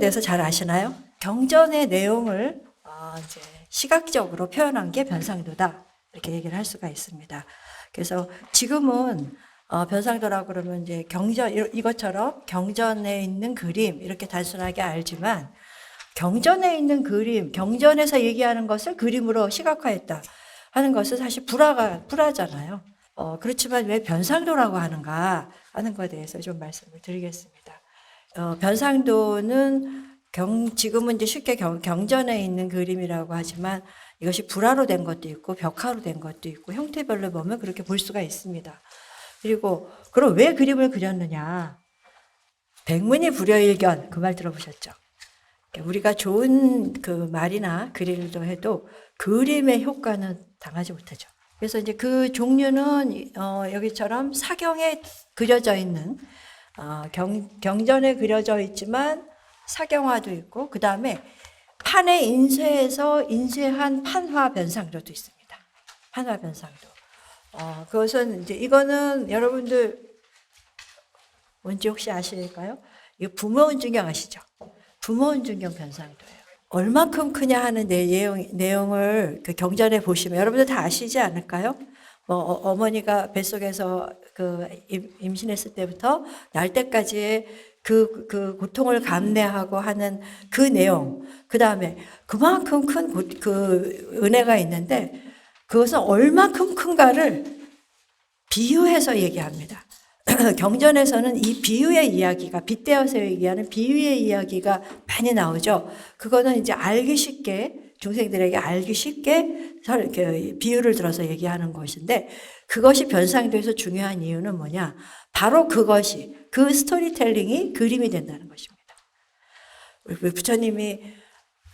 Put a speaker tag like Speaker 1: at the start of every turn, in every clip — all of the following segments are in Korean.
Speaker 1: 대해서 잘 아시나요? 경전의 내용을 이제 시각적으로 표현한 게 변상도다. 이렇게 얘기를 할 수가 있습니다. 그래서 지금은 변상도라고 그러면 이제 이것처럼 경전에 있는 그림 이렇게 단순하게 알지만 경전에 있는 그림, 경전에서 얘기하는 것을 그림으로 시각화했다 하는 것은 사실 불화잖아요. 그렇지만 왜 변상도라고 하는가 하는 것에 대해서 좀 말씀을 드리겠습니다. 변상도는 지금은 이제 쉽게 경전에 있는 그림이라고 하지만 이것이 불화로 된 것도 있고 벽화로 된 것도 있고 형태별로 보면 그렇게 볼 수가 있습니다. 그리고 그럼 왜 그림을 그렸느냐? 백문이 불여일견 그 말 들어보셨죠? 우리가 좋은 그 말이나 글일도 해도 그림의 효과는 당하지 못하죠. 그래서 이제 그 종류는 여기처럼 사경에 그려져 있는 경전에 그려져 있지만 사경화도 있고 그 다음에 판에 인쇄한 판화 변상도도 있습니다. 판화 변상도. 그것은 이제 이거는 여러분들 뭔지 혹시 아실까요? 이거 부모운중경 아시죠? 부모운중경 변상도예요. 얼만큼 크냐 하는 내용을 그 경전에 보시면 여러분들 다 아시지 않을까요? 어머니가 뱃속에서 그 임신했을 때부터 날 때까지의 그 고통을 감내하고 하는 그 내용, 그 다음에 그만큼 큰 그 은혜가 있는데 그것은 얼만큼 큰가를 비유해서 얘기합니다. 경전에서는 이 비유의 이야기가 빗대어서 얘기하는 비유의 이야기가 많이 나오죠. 그거는 이제 알기 쉽게 중생들에게 알기 쉽게 비유를 들어서 얘기하는 것인데 그것이 변상도에서 중요한 이유는 뭐냐? 바로 그것이 그 스토리텔링이 그림이 된다는 것입니다. 우리 부처님이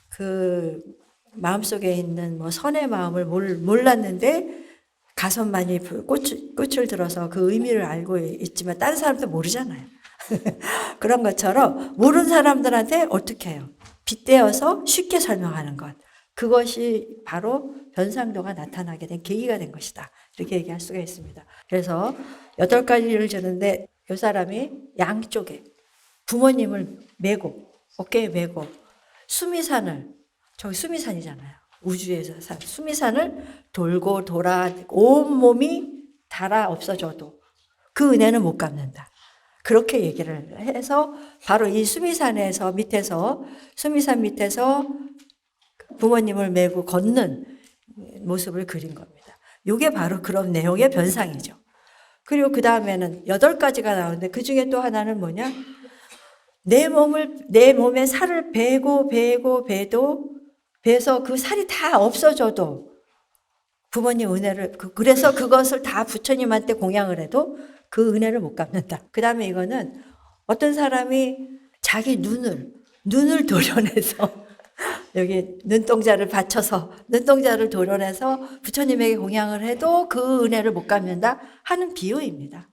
Speaker 1: 그 마음속에 있는 뭐 선의 마음을 몰랐는데 가선만이 꽃을 들어서 그 의미를 알고 있지만 다른 사람도 모르잖아요. 그런 것처럼 모르는 사람들한테 어떻게 해요? 빗대어서 쉽게 설명하는 것. 그것이 바로 변상도가 나타나게 된 계기가 된 것이다. 이렇게 얘기할 수가 있습니다. 그래서 8가지를 주는데 이 사람이 양쪽에 부모님을 메고 어깨에 메고 수미산을 저기 수미산이잖아요. 우주에서 수미산을 돌고 돌아 온몸이 닳아 없어져도 그 은혜는 못 갚는다. 그렇게 얘기를 해서 바로 이 수미산 밑에서 부모님을 메고 걷는 모습을 그린 겁니다. 이게 바로 그런 내용의 변상이죠. 그리고 그 다음에는 8가지가 나오는데 그 중에 또 하나는 뭐냐? 내 몸에 살을 베서 그 살이 다 없어져도 부모님 은혜를, 그래서 그것을 다 부처님한테 공양을 해도 그 은혜를 못 갚는다. 그 다음에 이거는 어떤 사람이 자기 눈을 도려내서 여기 눈동자를 받쳐서 눈동자를 도려내서 부처님에게 공양을 해도 그 은혜를 못 갚는다 하는 비유입니다.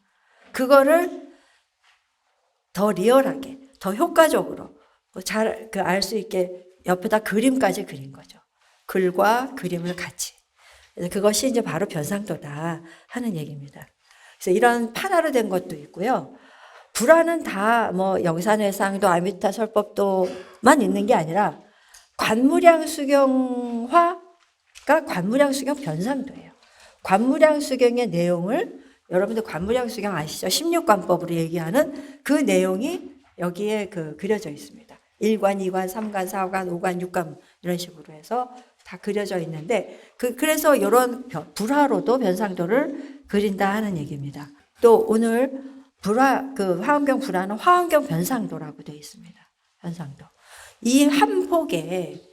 Speaker 1: 그거를 더 리얼하게, 더 효과적으로 잘 알 수 있게 옆에다 그림까지 그린 거죠. 글과 그림을 같이. 그래서 그것이 이제 바로 변상도다 하는 얘기입니다. 그래서 이런 판화로 된 것도 있고요. 불화는 다 뭐 영산회상도 아미타 설법도만 있는 게 아니라 관무량수경화가 관무량수경 변상도예요. 관무량수경의 내용을 여러분들 관무량수경 아시죠? 16관법으로 얘기하는 그 내용이 여기에 그려져 있습니다. 1관, 2관, 3관, 4관, 5관, 6관 이런 식으로 해서 다 그려져 있는데 그래서 이런 불화로도 변상도를 그린다 하는 얘기입니다. 또 오늘 화엄경 불화는 화엄경 변상도라고 되어 있습니다. 변상도. 이 한 폭의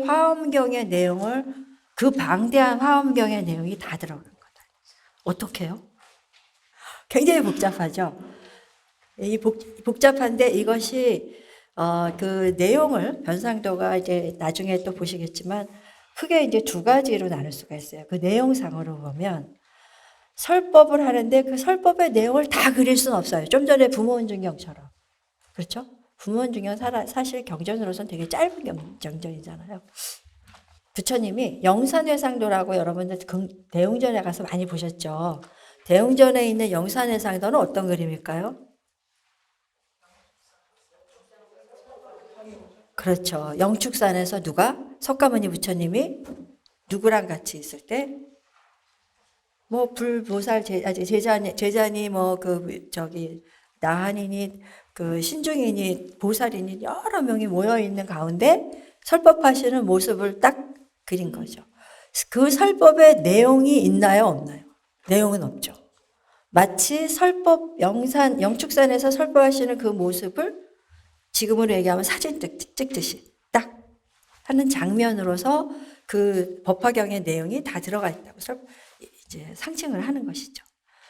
Speaker 1: 화엄경의 내용을 그 방대한 화엄경의 내용이 다 들어간 거다. 어떻게 해요? 굉장히 복잡하죠. 이 복잡한데 이것이 그 내용을 변상도가 이제 나중에 또 보시겠지만 크게 이제 2가지로 나눌 수가 있어요. 그 내용상으로 보면 설법을 하는데 그 설법의 내용을 다 그릴 수는 없어요. 좀 전에 부모운중경처럼. 그렇죠? 부모운중경 사실 경전으로서는 되게 짧은 경전이잖아요. 부처님이 영산회상도라고 여러분들 대웅전에 가서 많이 보셨죠? 대웅전에 있는 영산회상도는 어떤 그림일까요? 그렇죠. 영축산에서 누가? 석가모니 부처님이 누구랑 같이 있을 때? 뭐 불보살 제자니 뭐 그 저기 나한이니 그 신중이니 보살이니 여러 명이 모여 있는 가운데 설법하시는 모습을 딱 그린 거죠. 그 설법의 내용이 있나요, 없나요? 내용은 없죠. 마치 설법 영축산에서 설법하시는 그 모습을 지금으로 얘기하면 사진 찍듯이 딱 하는 장면으로서 그 법화경의 내용이 다 들어가 있다고 이제 상징을 하는 것이죠.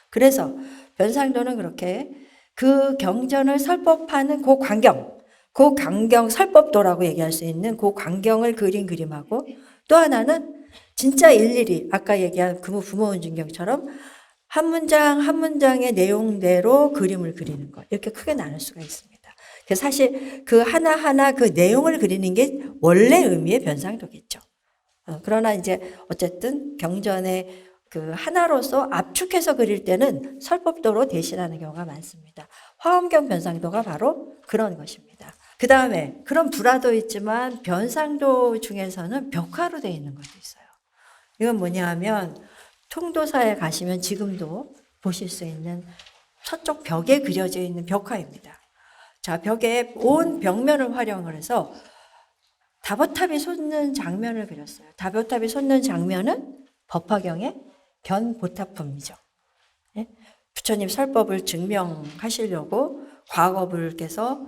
Speaker 1: 그래서 변상도는 그렇게 그 경전을 설법하는 그 광경 설법도라고 얘기할 수 있는 그 광경을 그린 그림하고, 또 하나는 진짜 일일이 아까 얘기한 부모운중경처럼 한 문장 한 문장의 내용대로 그림을 그리는 것, 이렇게 크게 나눌 수가 있습니다. 사실 그 하나하나 그 내용을 그리는 게 원래 의미의 변상도겠죠. 그러나 이제 어쨌든 경전의 그 하나로서 압축해서 그릴 때는 설법도로 대신하는 경우가 많습니다. 화엄경 변상도가 바로 그런 것입니다. 그 다음에 그런 불화도 있지만 변상도 중에서는 벽화로 되어 있는 것도 있어요. 이건 뭐냐 하면 통도사에 가시면 지금도 보실 수 있는 서쪽 벽에 그려져 있는 벽화입니다. 자, 벽에 온 벽면을 활용을 해서 다보탑이 솟는 장면을 그렸어요. 다보탑이 솟는 장면은 법화경의 견보타품이죠. 예? 부처님 설법을 증명하시려고 과거불께서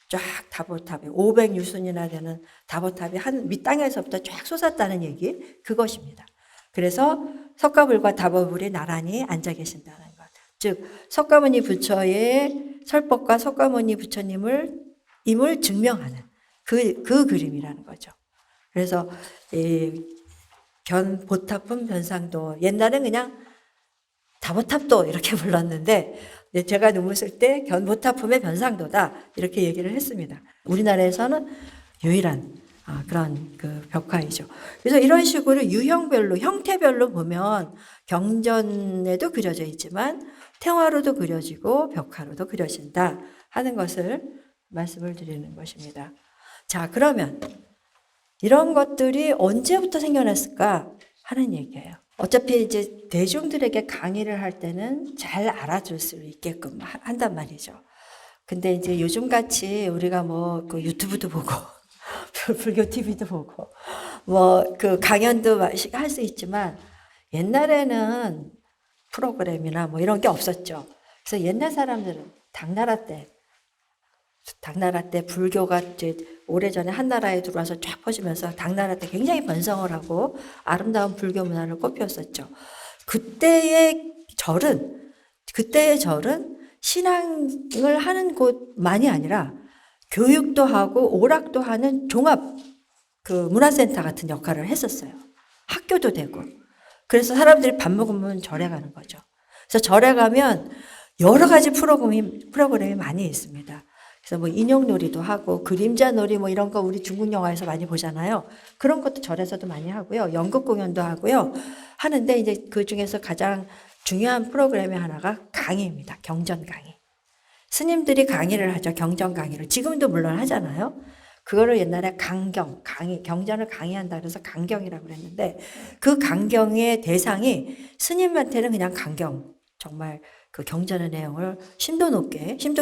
Speaker 1: 쫙 다보탑이 500유순이나 되는 다보탑이 밑땅에서부터 쫙 솟았다는 얘기, 그것입니다. 그래서 석가불과 다보불이 나란히 앉아 계신다는 것. 즉 석가모니 부처의 설법과 석가모니 부처님을 임을 증명하는 그 그림이라는 거죠. 그래서 이 견보타품 변상도, 옛날엔 그냥 다보탑도 이렇게 불렀는데 제가 눈물쓸 때 견보타품의 변상도다 이렇게 얘기를 했습니다. 우리나라에서는 유일한 그런 그 벽화이죠. 그래서 이런 식으로 유형별로, 형태별로 보면 경전에도 그려져 있지만 태화로도 그려지고 벽화로도 그려진다 하는 것을 말씀을 드리는 것입니다. 자, 그러면 이런 것들이 언제부터 생겨났을까 하는 얘기예요. 어차피 이제 대중들에게 강의를 할 때는 잘 알아줄 수 있게끔 한단 말이죠. 근데 이제 요즘 같이 우리가 뭐 그 유튜브도 보고 불교 TV도 보고 뭐 그 강연도 할 수 있지만 옛날에는 프로그램이나 뭐 이런 게 없었죠. 그래서 옛날 사람들은 당나라 때 불교가 이제 오래전에 한나라에 들어와서 쫙 퍼지면서 당나라 때 굉장히 번성을 하고 아름다운 불교 문화를 꽃피웠었죠. 그때의 절은 신앙을 하는 곳만이 아니라 교육도 하고 오락도 하는 종합 그 문화센터 같은 역할을 했었어요. 학교도 되고. 그래서 사람들이 밥 먹으면 절에 가는 거죠. 그래서 절에 가면 여러 가지 프로그램이 많이 있습니다. 그래서 뭐 인형놀이도 하고 그림자놀이 뭐 이런 거 우리 중국 영화에서 많이 보잖아요. 그런 것도 절에서도 많이 하고요. 연극 공연도 하고요. 하는데 이제 그 중에서 가장 중요한 프로그램의 하나가 강의입니다. 경전 강의. 스님들이 강의를 하죠. 경전 강의를. 지금도 물론 하잖아요. 그거를 옛날에 경전을 강의한다 그래서 강경이라고 그랬는데 그 강경의 대상이 스님한테는 그냥 강경, 정말 그 경전의 내용을 심도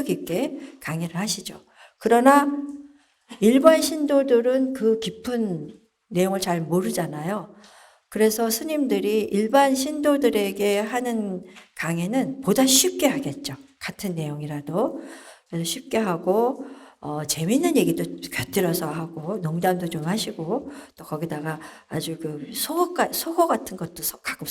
Speaker 1: 깊게 강의를 하시죠. 그러나 일반 신도들은 그 깊은 내용을 잘 모르잖아요. 그래서 스님들이 일반 신도들에게 하는 강의는 보다 쉽게 하겠죠. 같은 내용이라도. 그래서 쉽게 하고 재미있는 얘기도 곁들여서 하고 농담도 좀 하시고 또 거기다가 아주 그 속어 같은 것도 가끔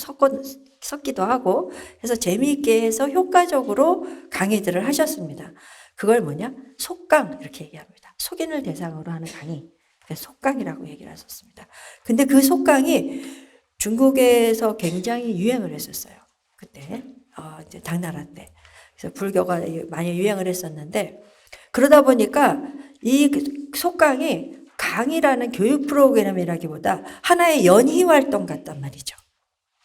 Speaker 1: 섞기도 하고 해서 재미있게 해서 효과적으로 강의들을 하셨습니다. 그걸 뭐냐? 속강 이렇게 얘기합니다. 속인을 대상으로 하는 강의. 속강이라고 얘기를 하셨습니다. 근데 그 속강이 중국에서 굉장히 유행을 했었어요. 그때 이제 당나라 때. 그래서 불교가 많이 유행을 했었는데 그러다 보니까 이 속강이 강의라는 교육 프로그램이라기보다 하나의 연희 활동 같단 말이죠.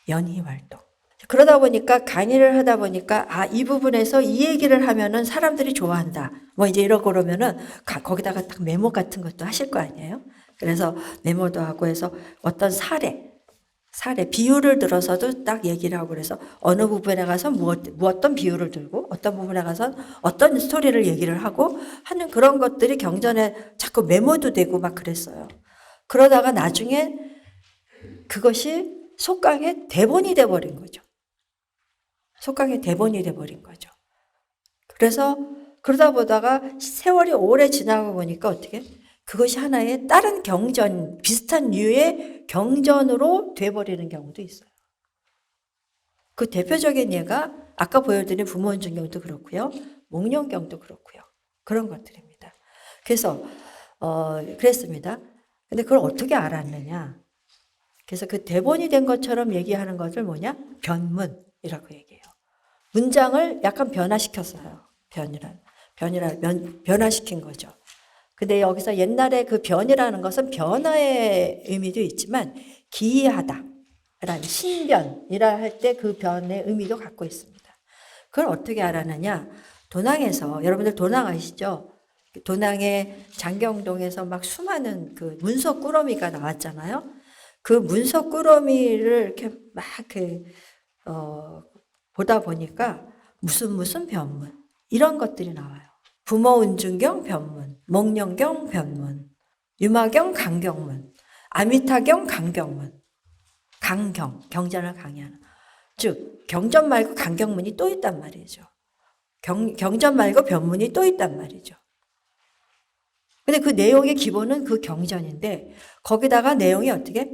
Speaker 1: 연희 활동. 그러다 보니까 강의를 하다 보니까 이 부분에서 이 얘기를 하면은 사람들이 좋아한다. 뭐 이제 이러고 그러면은 거기다가 딱 메모 같은 것도 하실 거 아니에요. 그래서 메모도 하고 해서 어떤 사례, 비유를 들어서도 딱 얘기를 하고 그래서 어느 부분에 가서 어떤 비유를 들고 어떤 부분에 가서 어떤 스토리를 얘기를 하고 하는 그런 것들이 경전에 자꾸 메모도 되고 막 그랬어요. 그러다가 나중에 그것이 속강의 대본이 돼버린 거죠. 속강의 대본이 돼버린 거죠. 그래서 그러다 보다가 세월이 오래 지나고 보니까 어떻게 그것이 하나의 다른 경전, 비슷한 류의 경전으로 돼버리는 경우도 있어요. 그 대표적인 예가 아까 보여드린 부모운전경도 그렇고요. 목련경도 그렇고요. 그런 것들입니다. 그래서 그랬습니다. 근데 그걸 어떻게 알았느냐. 그래서 그 대본이 된 것처럼 얘기하는 것을 뭐냐? 변문이라고 얘기해요. 문장을 약간 변화시켰어요. 변화시킨 거죠. 근데 여기서 옛날에 그 변이라는 것은 변화의 의미도 있지만 기이하다 라는 신변이라 할 때 그 변의 의미도 갖고 있습니다. 그걸 어떻게 알았느냐? 도낭에서, 여러분들 도낭 아시죠? 도낭의 장경동에서 막 수많은 그 문서 꾸러미가 나왔잖아요. 그 문서 꾸러미를 이렇게 막 보다 보니까 무슨 변문 이런 것들이 나와요. 부모운중경 변문, 목련경 변문, 유마경 강경문, 아미타경 강경문, 경전을 강의하는. 즉 경전 말고 강경문이 또 있단 말이죠. 경전 말고 변문이 또 있단 말이죠. 근데 그 내용의 기본은 그 경전인데 거기다가 내용이 어떻게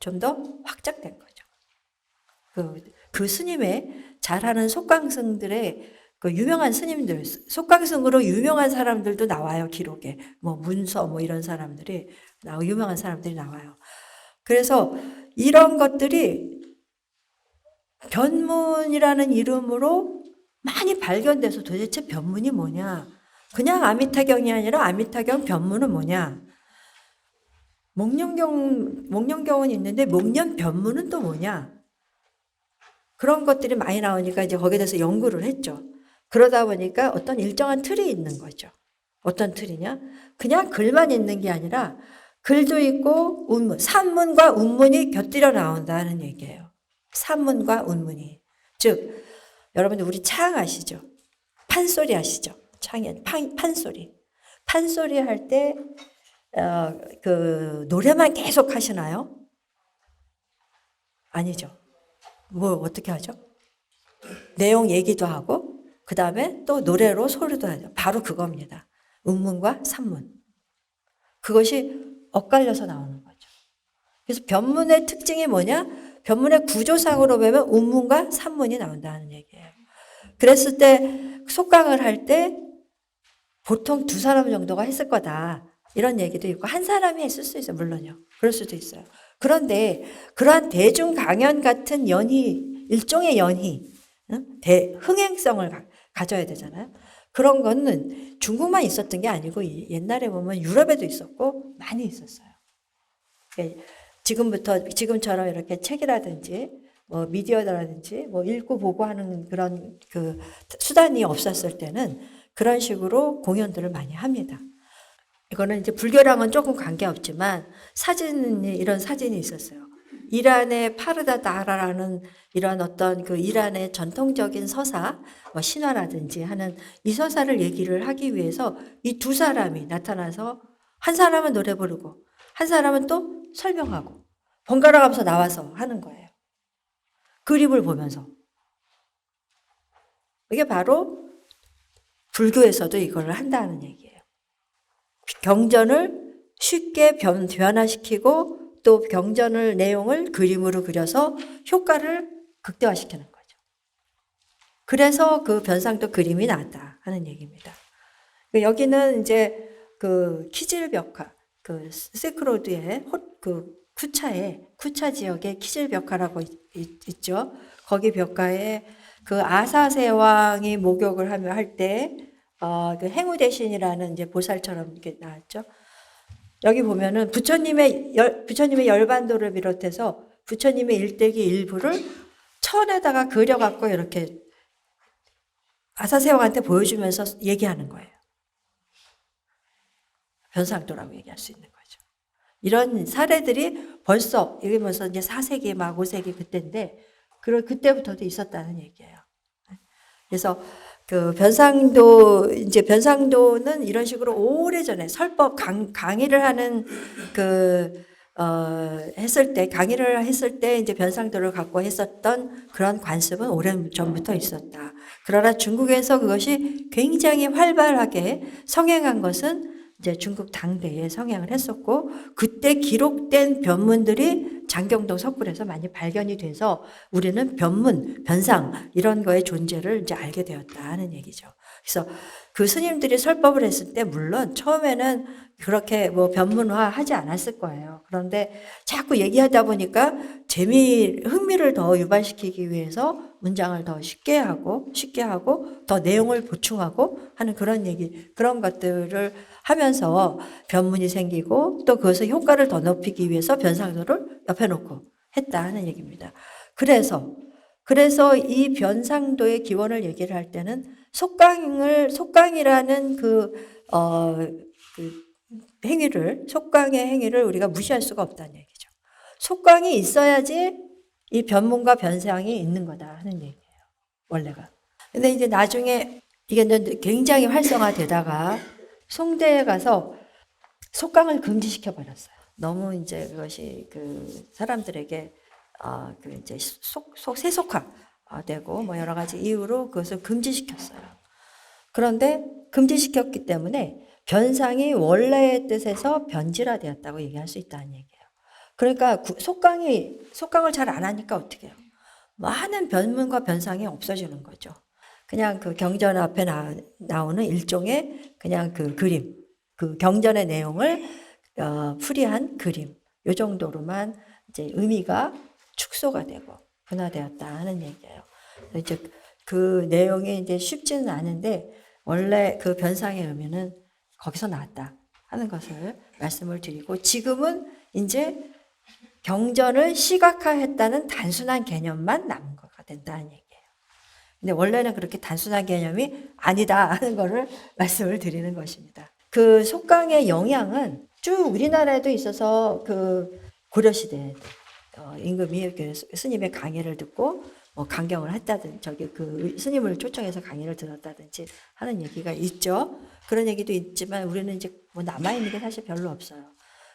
Speaker 1: 좀 더 확장된 거죠. 그 스님의 잘하는 속강승들의 그 유명한 스님들, 속강승으로 유명한 사람들도 나와요, 기록에. 뭐 문서 뭐 이런 사람들이 유명한 사람들이 나와요. 그래서 이런 것들이 변문이라는 이름으로 많이 발견돼서 도대체 변문이 뭐냐? 그냥 아미타경이 아니라 아미타경 변문은 뭐냐? 목련경은 있는데 목련 변문은 또 뭐냐? 그런 것들이 많이 나오니까 이제 거기에 대해서 연구를 했죠. 그러다 보니까 어떤 일정한 틀이 있는 거죠. 어떤 틀이냐? 그냥 글만 있는 게 아니라 글도 있고 운문, 산문과 운문이 곁들여 나온다는 얘기예요. 산문과 운문이. 즉 여러분들 우리 창 아시죠? 판소리 아시죠? 창에 판소리. 판소리 할 때 그 노래만 계속 하시나요? 아니죠. 뭐 어떻게 하죠? 내용 얘기도 하고 그 다음에 또 노래로 소리도 하죠. 바로 그겁니다. 운문과 산문. 그것이 엇갈려서 나오는 거죠. 그래서 변문의 특징이 뭐냐? 변문의 구조상으로 보면 운문과 산문이 나온다는 얘기예요. 그랬을 때 속강을 할 때 보통 두 사람 정도가 했을 거다. 이런 얘기도 있고 한 사람이 했을 수 있어요. 물론요. 그럴 수도 있어요. 그런데 그러한 대중 강연 같은 연희, 일종의 연희, 흥행성을 가져야 되잖아요. 그런 거는 중국만 있었던 게 아니고 옛날에 보면 유럽에도 있었고 많이 있었어요. 지금처럼 이렇게 책이라든지 뭐 미디어라든지 뭐 읽고 보고 하는 그런 그 수단이 없었을 때는 그런 식으로 공연들을 많이 합니다. 이거는 이제 불교랑은 조금 관계없지만 이런 사진이 있었어요. 이란의 파르다다라라는 이런 어떤 그 이란의 전통적인 서사, 뭐 신화라든지 하는 이 서사를 얘기를 하기 위해서 이 두 사람이 나타나서 한 사람은 노래 부르고 한 사람은 또 설명하고 번갈아 가면서 나와서 하는 거예요. 그림을 보면서. 이게 바로 불교에서도 이걸 한다는 얘기예요. 경전을 쉽게 변화시키고 또 경전을 내용을 그림으로 그려서 효과를 극대화시키는 거죠. 그래서 그 변상도 그림이 나왔다 하는 얘기입니다. 여기는 이제 그 키질벽화, 그 실크로드의 그 쿠차 지역의 키질벽화라고 있죠. 거기 벽화에 그 아사세왕이 목욕을 할 때 그 행우대신이라는 이제 보살처럼 이렇게 나왔죠. 여기 보면은 부처님의 열반도를 비롯해서 부처님의 일대기 일부를 천에다가 그려갖고 이렇게 아사세왕한테 보여주면서 얘기하는 거예요. 변상도라고 얘기할 수 있는 거죠. 이런 사례들이 벌써 이게 벌써 이제 4세기 막 5세기 그때인데 그때부터도 있었다는 얘기예요. 그래서 그 변상도는 이런 식으로 오래전에 설법 강의를 하는 강의를 했을 때 이제 변상도를 갖고 했었던 그런 관습은 오랜 전부터 있었다. 그러나 중국에서 그것이 굉장히 활발하게 성행한 것은 이제 중국 당대에 성행을 했었고, 그때 기록된 변문들이 장경동 석굴에서 많이 발견이 돼서 우리는 변문, 변상 이런 거의 존재를 이제 알게 되었다 하는 얘기죠. 그래서 그 스님들이 설법을 했을 때 물론 처음에는 그렇게 뭐 변문화 하지 않았을 거예요. 그런데 자꾸 얘기하다 보니까 흥미를 더 유발시키기 위해서 문장을 더 쉽게 하고 더 내용을 보충하고 하는 그런 것들을 하면서 변문이 생기고 또 그것의 효과를 더 높이기 위해서 변상도를 옆에 놓고 했다 하는 얘기입니다. 그래서 이 변상도의 기원을 얘기를 할 때는 속강이라는 속강의 행위를 우리가 무시할 수가 없다는 얘기죠. 속강이 있어야지 이 변문과 변상이 있는 거다 하는 얘기예요. 원래가. 근데 이제 나중에 이게 굉장히 활성화되다가 송대에 가서 속강을 금지시켜 버렸어요. 너무 이제 그것이 그 사람들에게 이제 세속화되고 뭐 여러 가지 이유로 그것을 금지시켰어요. 그런데 금지시켰기 때문에 변상이 원래의 뜻에서 변질화되었다고 얘기할 수 있다는 얘기예요. 그러니까 속강을 잘 안 하니까 어떻게 해요? 많은 변문과 변상이 없어지는 거죠. 그냥 그 경전 앞에 나오는 일종의 그냥 그 그림, 그 경전의 내용을 풀이한 그림, 요 정도로만 이제 의미가 축소가 되고 분화되었다 하는 얘기예요. 이제 그 내용이 이제 쉽지는 않은데 원래 그 변상의 의미는 거기서 나왔다 하는 것을 말씀을 드리고, 지금은 이제 경전을 시각화했다는 단순한 개념만 남은 거가 된다는 얘기예요. 근데 원래는 그렇게 단순한 개념이 아니다 하는 것을 말씀을 드리는 것입니다. 그 속강의 영향은 쭉 우리나라에도 있어서 그 고려시대 임금이 스님의 강의를 듣고 뭐 강경을 했다든지 그 스님을 초청해서 강의를 들었다든지 하는 얘기가 있죠. 그런 얘기도 있지만 우리는 이제 뭐 남아있는 게 사실 별로 없어요.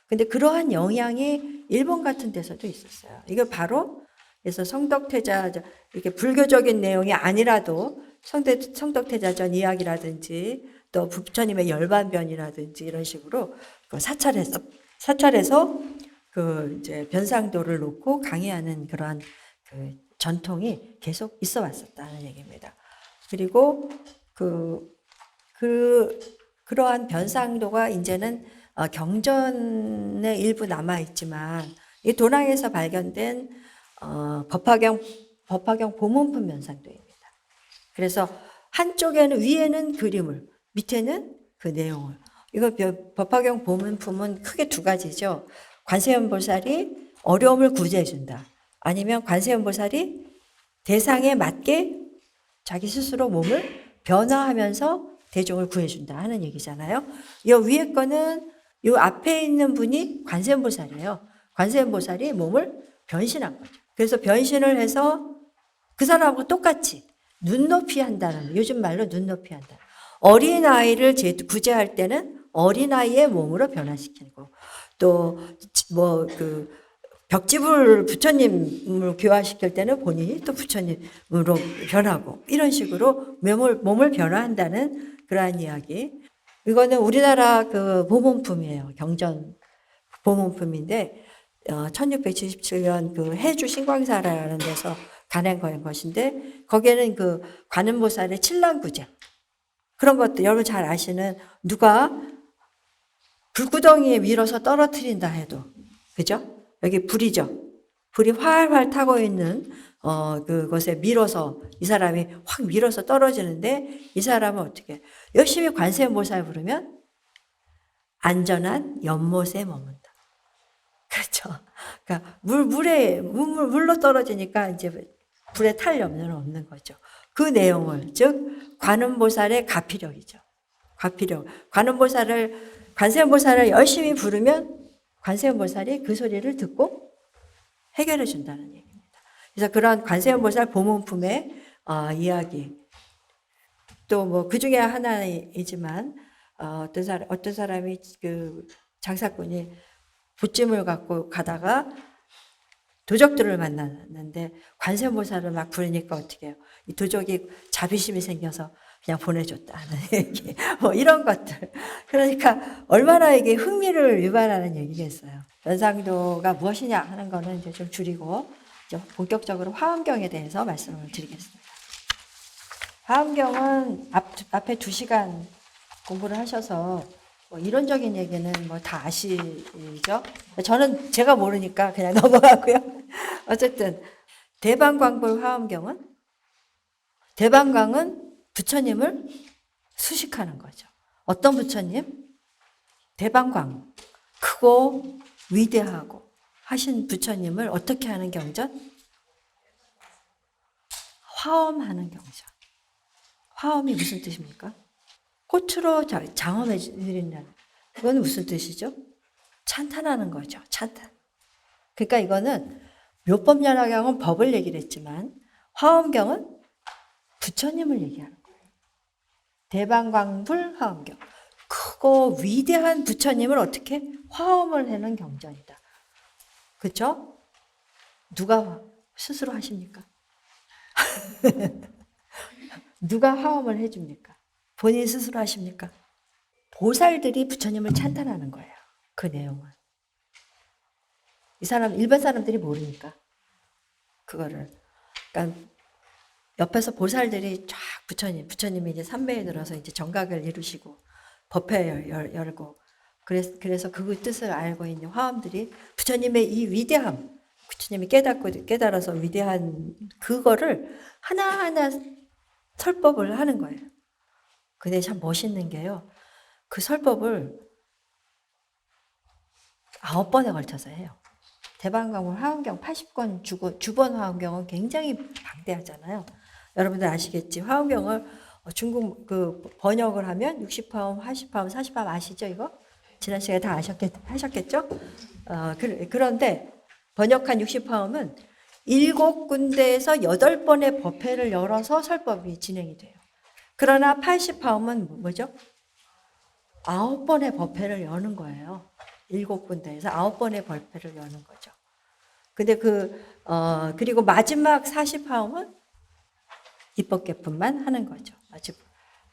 Speaker 1: 근데 그러한 영향이 일본 같은 데서도 있었어요. 이거 바로 그래서 성덕퇴자 이렇게 불교적인 내용이 아니라도 성덕퇴자전 이야기라든지 또 부처님의 열반변이라든지 이런 식으로 사찰해서 그 이제 변상도를 놓고 강의하는 그러한 그 전통이 계속 있어 왔었다는 얘기입니다. 그리고 그러한 변상도가 이제는 경전에 일부 남아 있지만 이 도랑에서 발견된 법화경 보문품 변상도입니다. 그래서 한쪽에는 위에는 그림을, 밑에는 그 내용을. 이거 법화경 보문품은 크게 두 가지죠. 관세음보살이 어려움을 구제해준다. 아니면 관세음보살이 대상에 맞게 자기 스스로 몸을 변화하면서 대중을 구해준다 하는 얘기잖아요. 이 위에 거는 이 앞에 있는 분이 관세음보살이에요. 관세음보살이 몸을 변신한 거죠. 그래서 변신을 해서 그 사람하고 똑같이 눈높이 한다는, 요즘 말로 눈높이 한다. 어린아이를 구제할 때는 어린아이의 몸으로 변화시키고, 또 뭐 벽지불 부처님을 교화시킬 때는 본인이 또 부처님으로 변하고, 이런 식으로 몸을 변화한다는 그러한 이야기. 이거는 우리나라 그 보문품이에요. 경전 보문품인데 1677년 그 해주 신광사라는 데서 간행 것인데, 거기에는 그 관음보살의 칠랑구제 그런 것도 여러분 잘 아시는, 누가 불구덩이에 밀어서 떨어뜨린다 해도, 그죠? 여기 불이죠. 불이 활활 타고 있는 그것에 밀어서 이 사람이 확 밀어서 떨어지는데, 이 사람은 어떻게 열심히 관세음보살 부르면 안전한 연못에 머문다. 그렇죠. 그러니까 물로 떨어지니까 이제 불에 탈 염려는 없는 거죠. 그 내용을, 즉 관음보살의 가피력이죠. 가피력. 관세음보살을 열심히 부르면 관세음보살이 그 소리를 듣고 해결해 준다는 얘기입니다. 그래서 그런 관세음보살 보문품의 이야기, 또 뭐 그 중에 하나이지만 어떤 사람이 그 장사꾼이 붓짐을 갖고 가다가 도적들을 만났는데 관세음보살을 막 부르니까 어떻게 해요? 이 도적이 자비심이 생겨서 그냥 보내줬다는 얘기, 뭐 이런 것들. 그러니까 얼마나 이게 흥미를 유발하는 얘기겠어요. 연상도가 무엇이냐 하는 거는 이제 좀 줄이고 이제 본격적으로 화엄경에 대해서 말씀을 드리겠습니다. 화엄경은 앞에 2시간 공부를 하셔서 뭐 이론적인 얘기는 뭐 다 아시죠? 저는 제가 모르니까 그냥 넘어가고요. 어쨌든 대방광불 화엄경은 대방광은 부처님을 수식하는 거죠. 어떤 부처님? 대방광, 크고 위대하고 하신 부처님을 어떻게 하는 경전? 화엄하는 경전. 화엄이 무슨 뜻입니까? 꽃으로 장엄해 드린다는. 그건 무슨 뜻이죠? 찬탄하는 거죠. 찬탄. 그러니까 이거는 묘법연화경은 법을 얘기를 했지만 화엄경은 부처님을 얘기하는 거예요. 대방광불 화엄경. 크고 위대한 부처님을 어떻게 화엄을 하는 경전이다. 그렇죠? 누가 스스로 하십니까? 누가 화엄을 해줍니까? 본인 스스로 하십니까? 보살들이 부처님을 찬탄하는 거예요. 그 내용은. 이 사람, 일반 사람들이 모르니까. 그거를. 그러니까 옆에서 보살들이 쫙 부처님이 이제 삼매에 들어서 이제 정각을 이루시고 법회 열고 그래서 그 뜻을 알고 있는 화엄들이 부처님의 이 위대함, 부처님이 깨달아서 위대한 그거를 하나하나 설법을 하는 거예요. 근데 참 멋있는 게요. 그 설법을 9번에 걸쳐서 해요. 대방광불 화엄경 80권 주번 화엄경은 굉장히 방대하잖아요. 여러분들 아시겠지? 화엄경을 중국 그 번역을 하면 60화음, 80화음, 40화음 아시죠? 이거? 지난 시간에 다 하셨겠죠? 그런데 번역한 60화음은 7군데에서 8번의 법회를 열어서 설법이 진행이 돼요. 그러나 80화음은 뭐죠? 9번의 법회를 여는 거예요. 7군데에서 9번의 법회를 여는 거죠. 근데 그리고 마지막 40화음은 입법개품만 하는 거죠.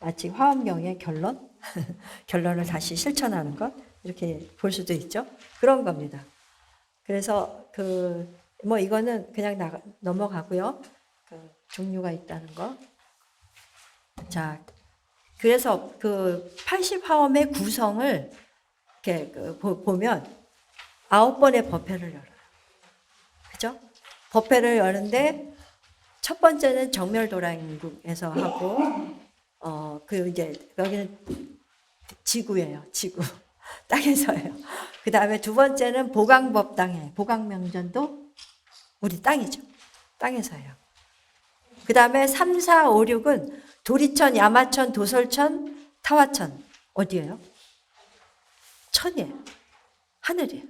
Speaker 1: 마치 화엄경의 결론? 결론을 다시 실천하는 것? 이렇게 볼 수도 있죠. 그런 겁니다. 그래서 뭐 이거는 그냥 넘어가고요. 종류가 있다는 거. 자, 그래서 80화엄의 구성을 이렇게 보면 9번의 법회를 열어요. 그죠? 법회를 여는데 첫 번째는 정멸도량국에서 하고, 이제 여기는 지구예요. 지구. 땅에서예요. 그 다음에 두 번째는 보강법당에, 보강명전도 우리 땅이죠. 땅에서예요. 그 다음에 3, 4, 5, 6은 도리천, 야마천, 도솔천, 타화천. 어디예요? 천이에요. 하늘이에요.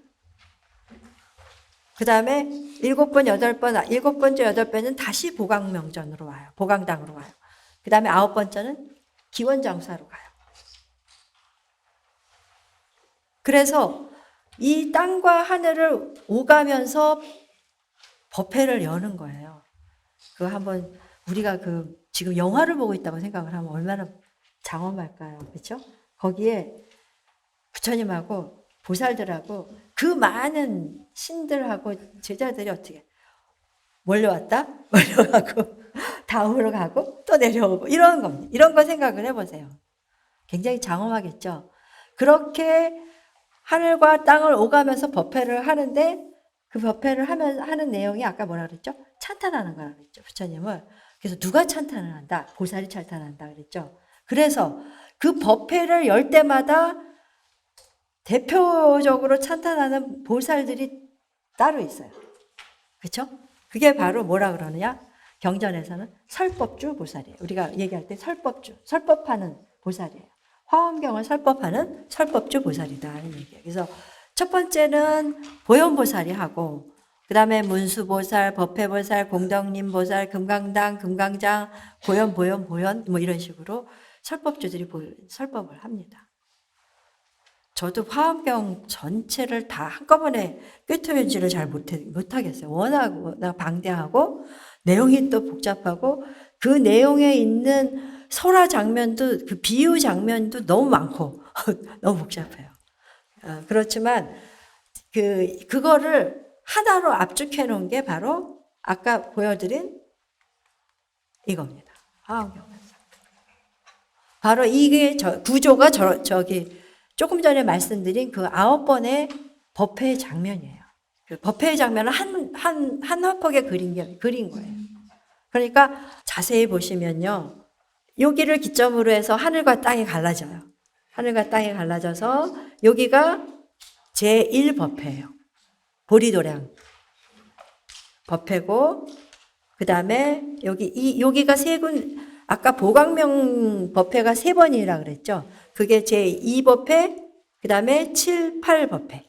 Speaker 1: 그 다음에 7번, 8번, 7번째, 8번은 다시 보강명전으로 와요. 보강당으로 와요. 그 다음에 9번째는 기원장사로 가요. 그래서 이 땅과 하늘을 오가면서 법회를 여는 거예요. 그거 한번 우리가 지금 영화를 보고 있다고 생각을 하면 얼마나 장엄할까요? 그렇죠? 거기에 부처님하고 보살들하고 그 많은 신들하고 제자들이 어떻게 몰려왔다? 몰려가고 다음으로 가고 또 내려오고 이런 겁니다. 이런 거 생각을 해보세요. 굉장히 장엄하겠죠? 그렇게 하늘과 땅을 오가면서 법회를 하는데 그 법회를 하는 내용이 아까 뭐라 그랬죠? 찬탄하는 거라고 그랬죠. 부처님을. 그래서 누가 찬탄을 한다? 보살이 찬탄한다 그랬죠. 그래서 그 법회를 열 때마다 대표적으로 찬탄하는 보살들이 따로 있어요. 그렇죠? 그게 바로 뭐라 그러느냐? 경전에서는 설법주 보살이에요. 우리가 얘기할 때 설법주, 설법하는 보살이에요. 화엄경을 설법하는 설법주 보살이다 하는 얘기예요. 그래서 첫 번째는 보현보살이 하고, 그 다음에 문수보살, 법회보살, 공덕림보살, 금강당, 금강장, 보현 뭐 이런 식으로 설법주들이 설법을 합니다. 저도 화엄경 전체를 다 한꺼번에 꿰뚫지를 잘 못하겠어요. 워낙 방대하고 내용이 또 복잡하고 그 내용에 있는 설화 장면도, 그 비유 장면도 너무 많고 너무 복잡해요. 그렇지만 그거를 하나로 압축해 놓은 게 바로 아까 보여드린 이겁니다. 화엄경. 바로 이게 구조가 저기 조금 전에 말씀드린 그 9번의 법회의 장면이에요. 그 법회의 장면을 한 화폭에 그린 거예요. 그러니까 자세히 보시면요. 여기를 기점으로 해서 하늘과 땅이 갈라져요. 하늘과 땅이 갈라져서 여기가 제1법회예요. 보리도량 법회고, 그 다음에 여기가 세 군, 아까 보광명 법회가 3번이라 그랬죠. 그게 제2법회, 그 다음에 7, 8법회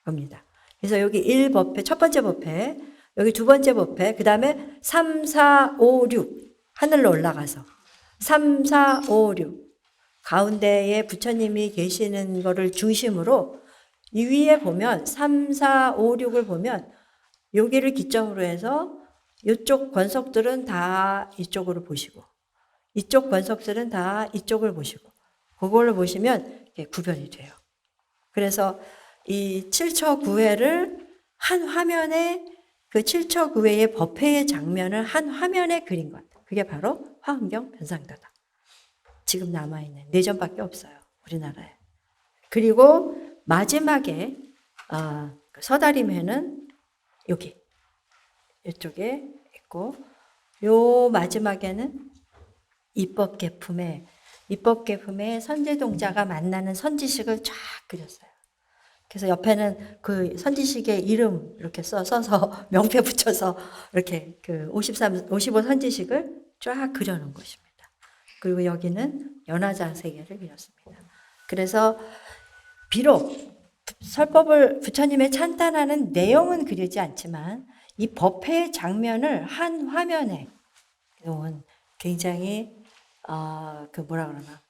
Speaker 1: 겁니다. 그래서 여기 1법회, 첫 번째 법회, 여기 두 번째 법회, 그 다음에 3, 4, 5, 6 하늘로 올라가서 3, 4, 5, 6 가운데에 부처님이 계시는 거를 중심으로 이 위에 보면 3, 4, 5, 6을 보면 여기를 기점으로 해서 이쪽 권석들은 다 이쪽으로 보시고 이쪽 권석들은 다 이쪽을 보시고 그걸로 보시면 이게 구별이 돼요. 그래서 이 7처9회를 한 화면에 그 7처9회의 법회의 장면을 한 화면에 그린 것. 그게 바로 화엄경 변상도다. 지금 남아있는 4점밖에 없어요. 우리나라에. 그리고 마지막에 서다림회는 여기 이쪽에 있고 요 마지막에는 입법계품에 선제동자가 만나는 선지식을 쫙 그렸어요. 그래서 옆에는 그 선지식의 이름 이렇게 써서 명패 붙여서 이렇게 그 55 선지식을 쫙 그려놓은 것입니다. 그리고 여기는 연화자세계를 그렸습니다. 그래서 비록 설법을 부처님의 찬탄하는 내용은 그리지 않지만 이 법회의 장면을 한 화면에 놓은 굉장히 뭐라 그러나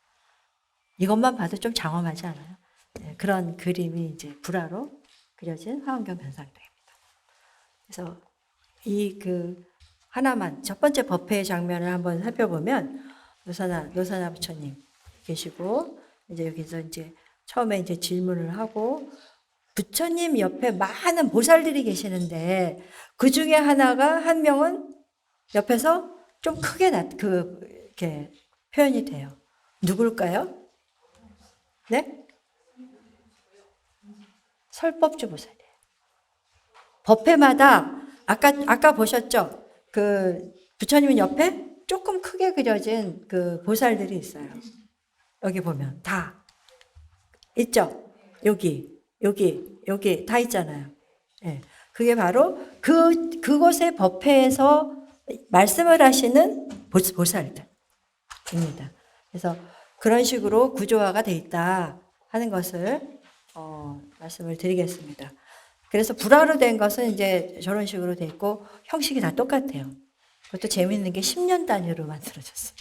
Speaker 1: 이것만 봐도 좀 장엄하지 않아요? 네, 그런 그림이 이제 불화로 그려진 화엄경 변상도입니다. 그래서 하나만 첫 번째 법회의 장면을 한번 살펴보면 노사나 부처님 계시고 이제 여기서 이제 처음에 이제 질문을 하고 부처님 옆에 많은 보살들이 계시는데 그 중에 한 명은 옆에서 좀 크게 이렇게 표현이 돼요. 누굴까요? 네? 설법주 보살이에요. 법회마다 아까 보셨죠? 그 부처님 옆에 조금 크게 그려진 그 보살들이 있어요. 여기 보면 다 있죠? 여기 다 있잖아요. 네. 그게 바로 그곳의 법회에서 말씀을 하시는 보살들입니다. 그래서 그런 식으로 구조화가 되어 있다 하는 것을 말씀을 드리겠습니다. 그래서 불화로 된 것은 이제 저런 식으로 돼 있고 형식이 다 똑같아요. 그것도 재미있는 게 10년 단위로 만들어졌어요.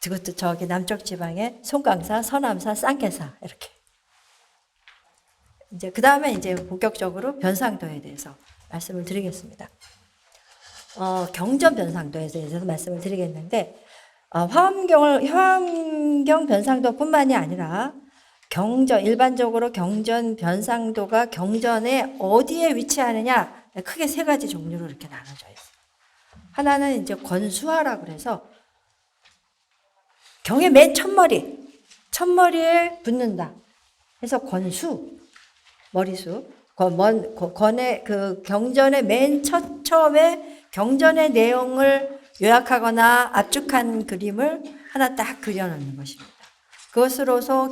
Speaker 1: 그것도 저기 남쪽 지방에 송강사, 서남사, 쌍계사 이렇게. 이제 그 다음에 이제 본격적으로 변상도에 대해서 말씀을 드리겠습니다. 경전 변상도에 대해서 말씀을 드리겠는데 화엄경 변상도뿐만이 아니라 일반적으로 경전 변상도가 경전에 어디에 위치하느냐 크게 3가지 종류로 이렇게 나눠져 있어요. 하나는 이제 권수화라고 그래서 경의 맨 첫머리에 붙는다. 그래서 권수, 머리수, 권의 그 경전의 맨 처음에 경전의 내용을 요약하거나 압축한 그림을 하나 딱 그려놓는 것입니다. 그것으로서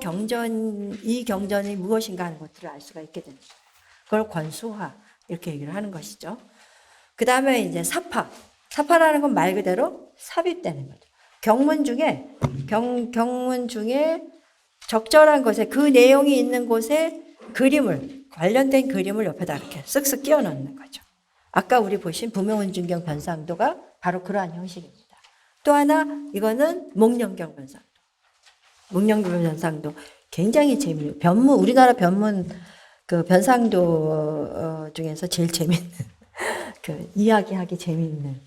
Speaker 1: 이 경전이 무엇인가 하는 것들을 알 수가 있게 됩니다. 그걸 권수화 이렇게 얘기를 하는 것이죠. 그 다음에 이제 사파. 사파라는 건 말 그대로 삽입되는 거죠. 경문 중에 적절한 곳에 그 내용이 있는 곳에 관련된 그림을 옆에다 이렇게 쓱쓱 끼워 넣는 거죠. 아까 우리 보신 부명운준경 변상도가 바로 그러한 형식입니다. 또 하나, 이거는 목련경 변상도. 목련경 변상도 굉장히 재미있는, 우리나라 변문 그 변상도 중에서 제일 재미있는, 이야기하기 재미있는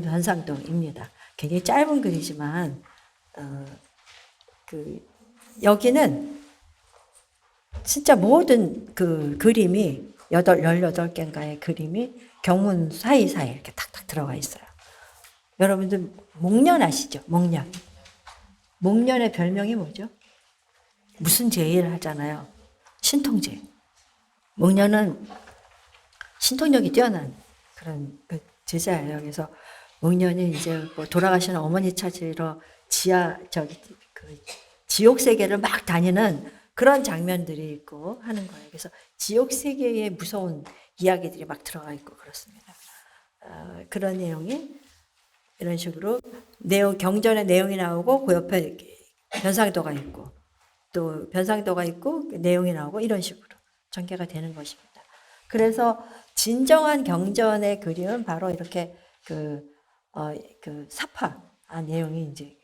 Speaker 1: 변상도입니다. 굉장히 짧은 글이지만, 여기는 진짜 모든 그림이 18개인가의 그림이 경문 사이사이에 이렇게 탁탁 들어가 있어요. 여러분들 목련 아시죠? 목련. 목련의 별명이 뭐죠? 무슨 제일 하잖아요. 신통제. 목련은 신통력이 뛰어난 그런 제자예요. 그래서 목련이 이제 뭐 돌아가시는 어머니 찾으러 지옥 세계를 막 다니는 그런 장면들이 있고 하는 거예요. 그래서 지옥 세계의 무서운 이야기들이 막 들어가 있고 그렇습니다. 그런 내용이 이런 식으로 경전의 내용이 나오고 그 옆에 변상도가 있고 또 변상도가 있고 내용이 나오고 이런 식으로 전개가 되는 것입니다. 그래서 진정한 경전의 그림은 바로 이렇게 사파 내용이 이제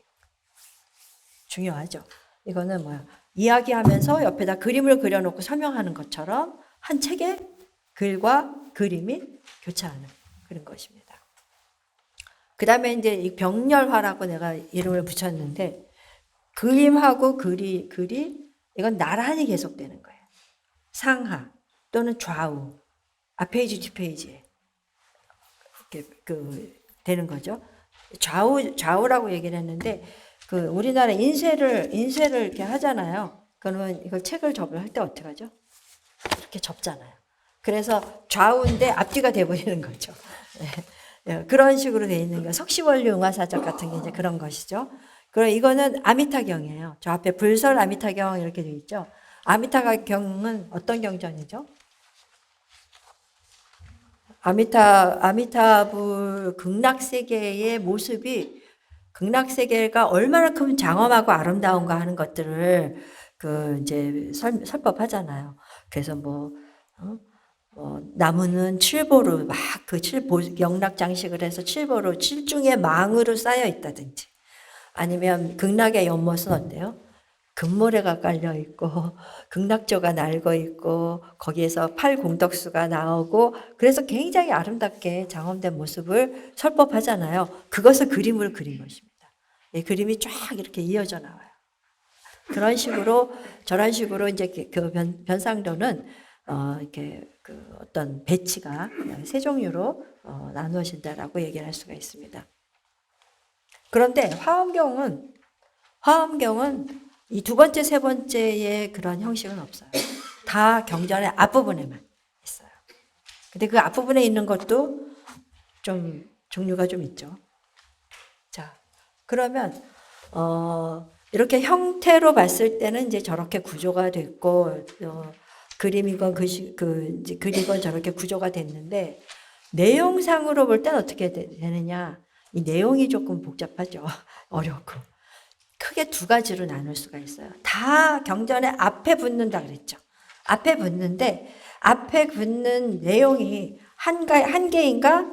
Speaker 1: 중요하죠. 이거는 이야기하면서 옆에다 그림을 그려놓고 설명하는 것처럼 한 책에 글과 그림이 교차하는 그런 것입니다. 그 다음에 이제 이 병렬화라고 내가 이름을 붙였는데, 그림하고 글이 이건 나란히 계속되는 거예요. 상하 또는 좌우, 앞페이지 뒷페이지에 이렇게 되는 거죠. 좌우라고 얘기를 했는데, 우리나라 인쇄를 이렇게 하잖아요. 그러면 이걸 책을 접을 때 어떻게 하죠? 이렇게 접잖아요. 그래서 좌우인데 앞뒤가 돼버리는 거죠. 네. 그런 식으로 돼 있는 거. 석시원류 응화사적 같은 게 이제 그런 것이죠. 그리고 이거는 아미타경이에요. 저 앞에 불설 아미타경 이렇게 돼 있죠. 아미타경은 어떤 경전이죠? 아미타불 극락세계의 모습이, 극락세계가 얼마나 큰 장엄하고 아름다운가 하는 것들을 이제 설법하잖아요. 그래서 나무는 칠보로 막 영락 장식을 해서 칠보로 칠중의 망으로 쌓여 있다든지, 아니면 극락의 연못은 어때요? 금모래가 깔려 있고 극락조가 날고 있고 거기에서 팔공덕수가 나오고, 그래서 굉장히 아름답게 장엄된 모습을 설법하잖아요. 그것을 그림으로 그린 것입니다. 이 그림이 쫙 이렇게 이어져 나와요. 저런 식으로 이제 변상도는 이렇게 어떤 배치가 세 종류로 나누어진다라고 얘기를 할 수가 있습니다. 그런데 화엄경은 이 두 번째, 세 번째의 그런 형식은 없어요. 다 경전의 앞부분에만 있어요. 근데 그 앞부분에 있는 것도 좀 종류가 좀 있죠. 자, 그러면 이렇게 형태로 봤을 때는 이제 저렇게 구조가 됐고, 그림이건 글이건 저렇게 구조가 됐는데, 내용상으로 볼 때는 어떻게 되느냐? 이 내용이 조금 복잡하죠. 어렵고. 크게 두 가지로 나눌 수가 있어요. 다 경전의 앞에 붙는다 그랬죠. 앞에 붙는데, 앞에 붙는 내용이 한 개인가?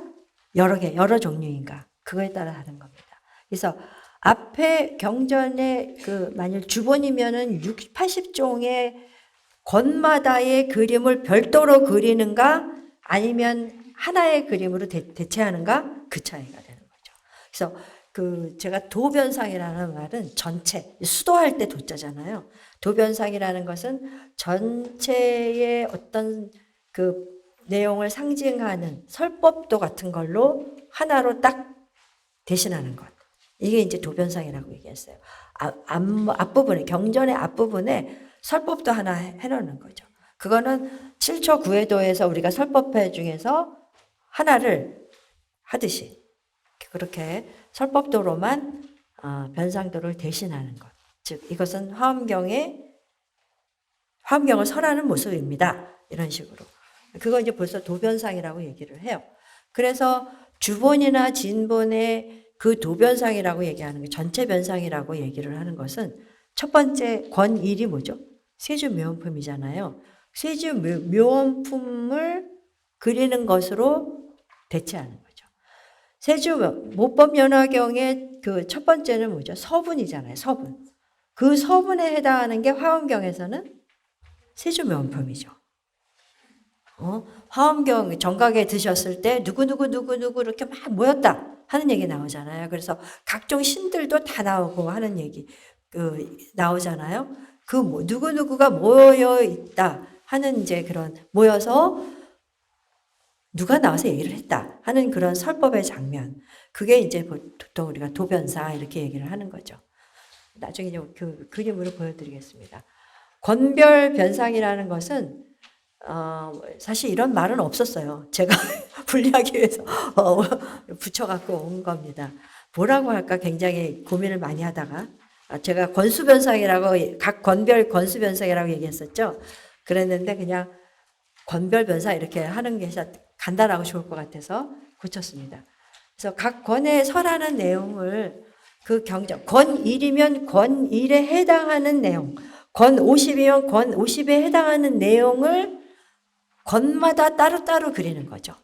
Speaker 1: 여러 종류인가? 그거에 따라 다른 겁니다. 그래서 앞에 경전의 만일 주본이면은 80종의 권마다의 그림을 별도로 그리는가? 아니면 하나의 그림으로 대체하는가? 그 차이가 되는 거죠. 그래서 제가 도변상이라는 말은 전체, 수도할 때 도자잖아요. 도변상이라는 것은 전체의 어떤 내용을 상징하는 설법도 같은 걸로 하나로 딱 대신하는 것. 이게 이제 도변상이라고 얘기했어요. 앞부분에, 경전의 앞부분에 설법도 하나 해놓는 거죠. 그거는 7초 9회도에서 우리가 설법회 중에서 하나를 하듯이 그렇게 설법도로만 변상도를 대신하는 것. 즉 이것은 화엄경을 설하는 모습입니다. 이런 식으로 그거 이제 벌써 도변상이라고 얘기를 해요. 그래서 주본이나 진본의 그 도변상이라고 얘기하는 게 전체 변상이라고 얘기를 하는 것은 첫 번째 권일이 뭐죠? 세주묘원품이잖아요. 세주묘원품을 그리는 것으로 대체하는 거죠. 세주 모법연화경의 그 첫 번째는 뭐죠? 서분이잖아요. 서분. 그 서분에 해당하는 게 화엄경에서는 세주묘원품이죠. 화엄경 정각에 드셨을 때 누구누구 이렇게 막 모였다 하는 얘기 나오잖아요. 그래서 각종 신들도 다 나오고 하는 얘기 나오잖아요. 그 누구누구가 모여 있다 하는 이제 그런 모여서 누가 나와서 얘기를 했다 하는 그런 설법의 장면. 그게 이제 보통 우리가 도변사 이렇게 얘기를 하는 거죠. 나중에 그 그림으로 보여드리겠습니다. 권별변상이라는 것은 사실 이런 말은 없었어요. 제가 분리하기 위해서 붙여갖고 온 겁니다. 뭐라고 할까 굉장히 고민을 많이 하다가 제가 권수변상이라고 각 권별 권수변상이라고 얘기했었죠. 그랬는데 그냥 권별변상 이렇게 하는 게 간단하고 좋을 것 같아서 고쳤습니다. 그래서 각 권에 설하는 내용을 그 경전 권1이면 권1에 해당하는 내용, 권50이면 권50에 해당하는 내용을 권마다 따로따로 그리는 거죠.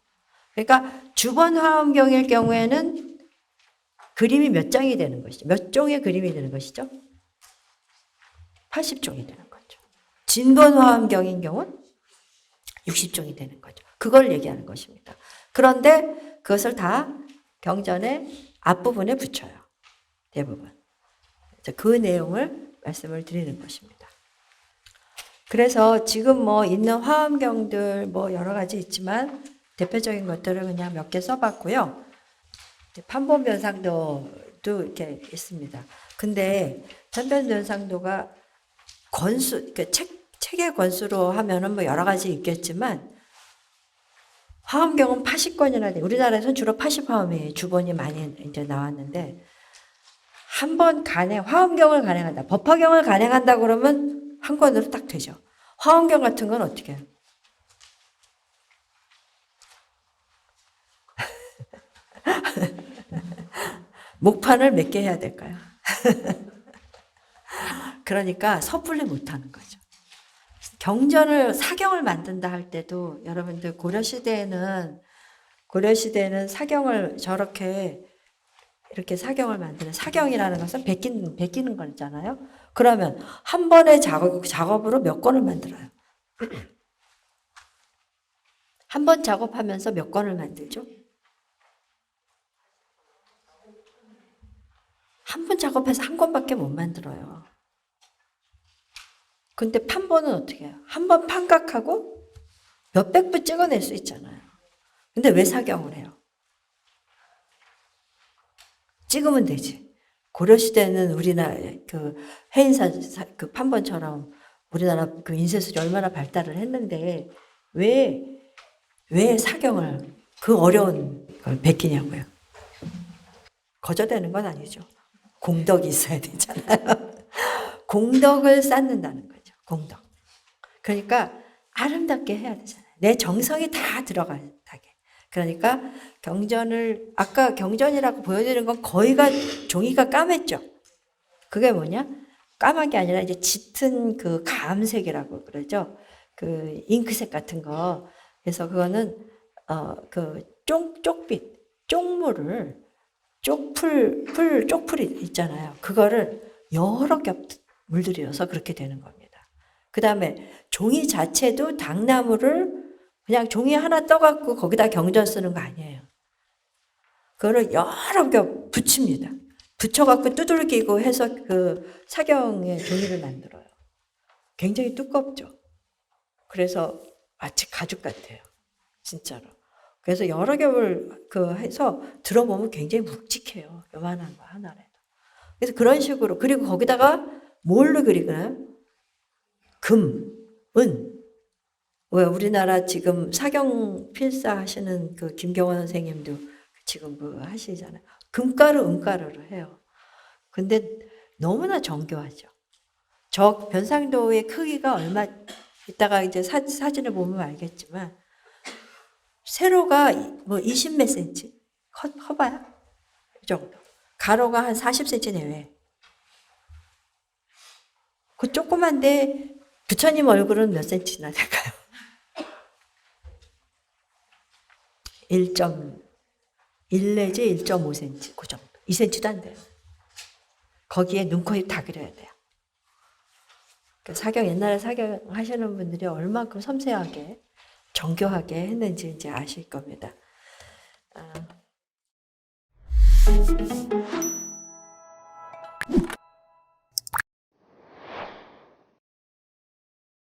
Speaker 1: 그러니까 주번 화엄경일 경우에는 그림이 몇 장이 되는 것이죠. 몇 종의 그림이 되는 것이죠. 80종이 되는 거죠. 진본 화엄경인 경우는 60종이 되는 거죠. 그걸 얘기하는 것입니다. 그런데 그것을 다 경전의 앞부분에 붙여요. 대부분. 그 내용을 말씀을 드리는 것입니다. 그래서 지금 뭐 있는 화엄경들 뭐 여러 가지 있지만 대표적인 것들을 그냥 몇 개 써봤고요. 판본변상도 이렇게 있습니다. 근데 판본변상도가 권수, 책의 권수로 하면은 뭐 여러 가지 있겠지만 화엄경은 80권이나 돼. 우리나라에서는 주로 80화엄이 주본이 많이 이제 나왔는데 한 번 화엄경을 간행한다. 법화경을 간행한다 그러면 한 권으로 딱 되죠. 화엄경 같은 건 어떻게 해요? 목판을 몇 개 해야 될까요? 그러니까 섣불리 못하는 거죠. 사경을 만든다 할 때도 여러분들 고려시대에는 사경을 이렇게 사경을 만드는 사경이라는 것은 베끼는 거잖아요. 그러면 한 번의 작업으로 몇 권을 만들어요. 한 번 작업하면서 몇 권을 만들죠? 한 번 작업해서 한 권밖에 못 만들어요. 근데 판본은 어떻게 해요? 한 번 판각하고 몇백 부 찍어낼 수 있잖아요. 근데 왜 사경을 해요? 찍으면 되지. 고려시대는 우리나라 그 해인사 그 판본처럼 우리나라 그 인쇄술이 얼마나 발달을 했는데 왜 사경을 그 어려운 걸 베끼냐고요. 거저되는 건 아니죠. 공덕이 있어야 되잖아요. 공덕을 쌓는다는 거죠. 공덕. 그러니까 아름답게 해야 되잖아요. 내 정성이 다 들어가게. 그러니까 아까 경전이라고 보여드리는 건 거의가 종이가 까맸죠. 그게 뭐냐? 까만 게 아니라 이제 짙은 그 감색이라고 그러죠. 그 잉크색 같은 거. 그래서 그거는 그 쪽빛, 쪽물을 쪽풀이 있잖아요. 그거를 여러 겹 물들여서 그렇게 되는 겁니다. 그 다음에 종이 자체도 당나무를 그냥 종이 하나 떠갖고 거기다 경전 쓰는 거 아니에요. 그거를 여러 겹 붙입니다. 붙여갖고 두들기고 해서 그 사경의 종이를 만들어요. 굉장히 두껍죠. 그래서 마치 가죽 같아요. 진짜로. 그래서 여러 겹을 해서 들어보면 굉장히 묵직해요. 요만한 거 하나라도. 그래서 그런 식으로. 그리고 거기다가 뭘로 그리나요? 금, 은. 왜 우리나라 지금 사경 필사 하시는 그 김경원 선생님도 지금 하시잖아요. 금가루, 은가루로 해요. 근데 너무나 정교하죠. 저 변상도의 크기가 이따가 이제 사진을 보면 알겠지만 세로가 뭐 20 몇 센치, 커봐야 이 정도. 가로가 한 40cm 내외. 그 조그만데 부처님 얼굴은 몇 센치나 될까요? 1.1 내지 1.5cm 그 정도. 2cm도 안 돼요. 거기에 눈, 코, 입 다 그려야 돼요. 사경, 옛날에 사경 하시는 분들이 얼마큼 섬세하게 정교하게 했는지 이제 아실 겁니다.